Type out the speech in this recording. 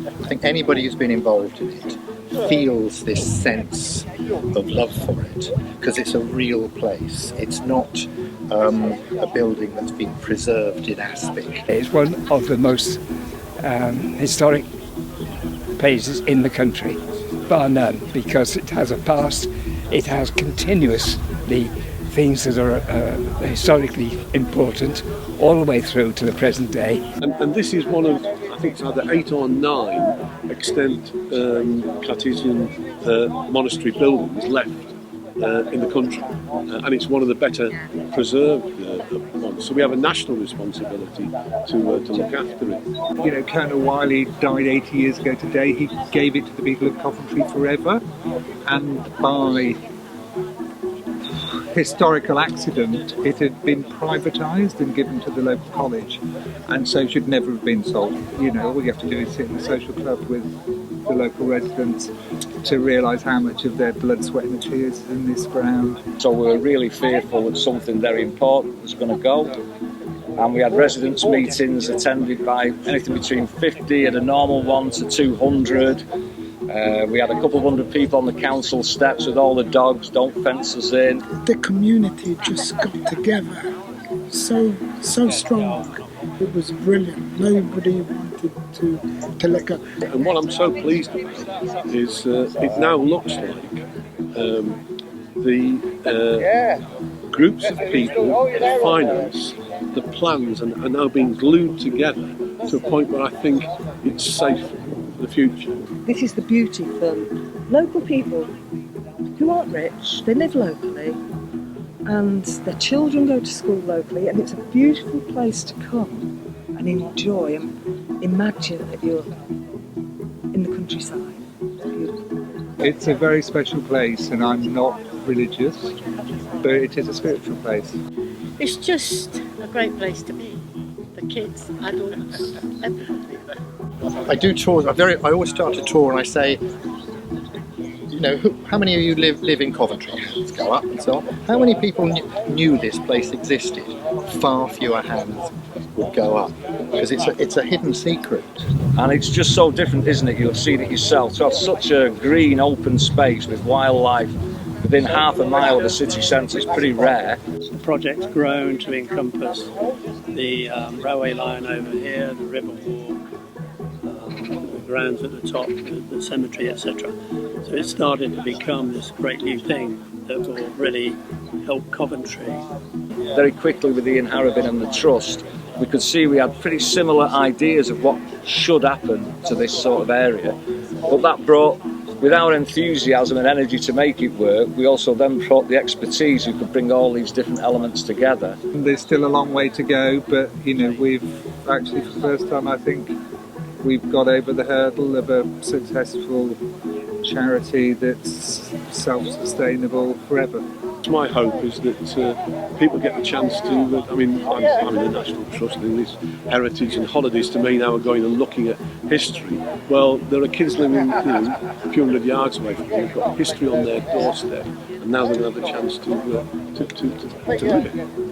I think anybody who's been involved in it feels this sense of love for it, because it's a real place. It's not a building that's been preserved in aspic. It's one of the most historic places in the country, bar none, because it has a past, it has continuously things that are historically important all the way through to the present day. And this is one of, I think it's either 8 or 9 extant Cartesian monastery buildings left in the country, and it's one of the better preserved ones. So we have a national responsibility to look after it. You know, Colonel Wyley died 80 years ago today. He gave it to the people of Coventry forever, and by historical accident it had been privatised and given to the local college, and so should never have been sold. You know, all you have to do is sit in the social club with the local residents to realise how much of their blood, sweat and tears is in this ground. So we were really fearful that something very important was going to go, and we had residents meetings attended by anything between 50 at a normal one to 200. We had a couple of hundred people on the council steps with all the dogs, don't fence us in. The community just got together so strong. It was brilliant. Nobody wanted to let go. And what I'm so pleased about is it now looks like the groups of people, the finance, the plans are now being glued together to a point where I think it's safe for the future. This is the beauty for local people who aren't rich, they live locally and their children go to school locally, and it's a beautiful place to come and enjoy and imagine that you're in the countryside. It's beautiful. It's a very special place, and I'm not religious, but it is a spiritual place. It's just a great place to be. The kids, adults, everybody. I do tours. I always start a tour and I say, you know, how many of you live in Coventry? Let's go up and so on. How many people knew this place existed? Far fewer hands would go up, because it's a hidden secret. And it's just so different, isn't it? You'll have seen it yourself. To have such a green, open space with wildlife within half a mile of the city centre is pretty rare. The project's grown to encompass the railway line over here, the river walk, the grounds at the top, the cemetery, etc. So it started to become this great new thing that will really help Coventry. Very quickly with Ian Harrabin and the Trust, we could see we had pretty similar ideas of what should happen to this sort of area. But that brought, with our enthusiasm and energy to make it work, we also then brought the expertise who could bring all these different elements together. There's still a long way to go, but you know, we've actually, for the first time, I think, we've got over the hurdle of a successful charity that's self-sustainable forever. My hope is that people get the chance to, I'm in the National Trust, and this heritage and holidays to me now are going and looking at history. Well, there are kids living a few hundred yards away from me who've got history on their doorstep, and now they're going to have the chance to live it.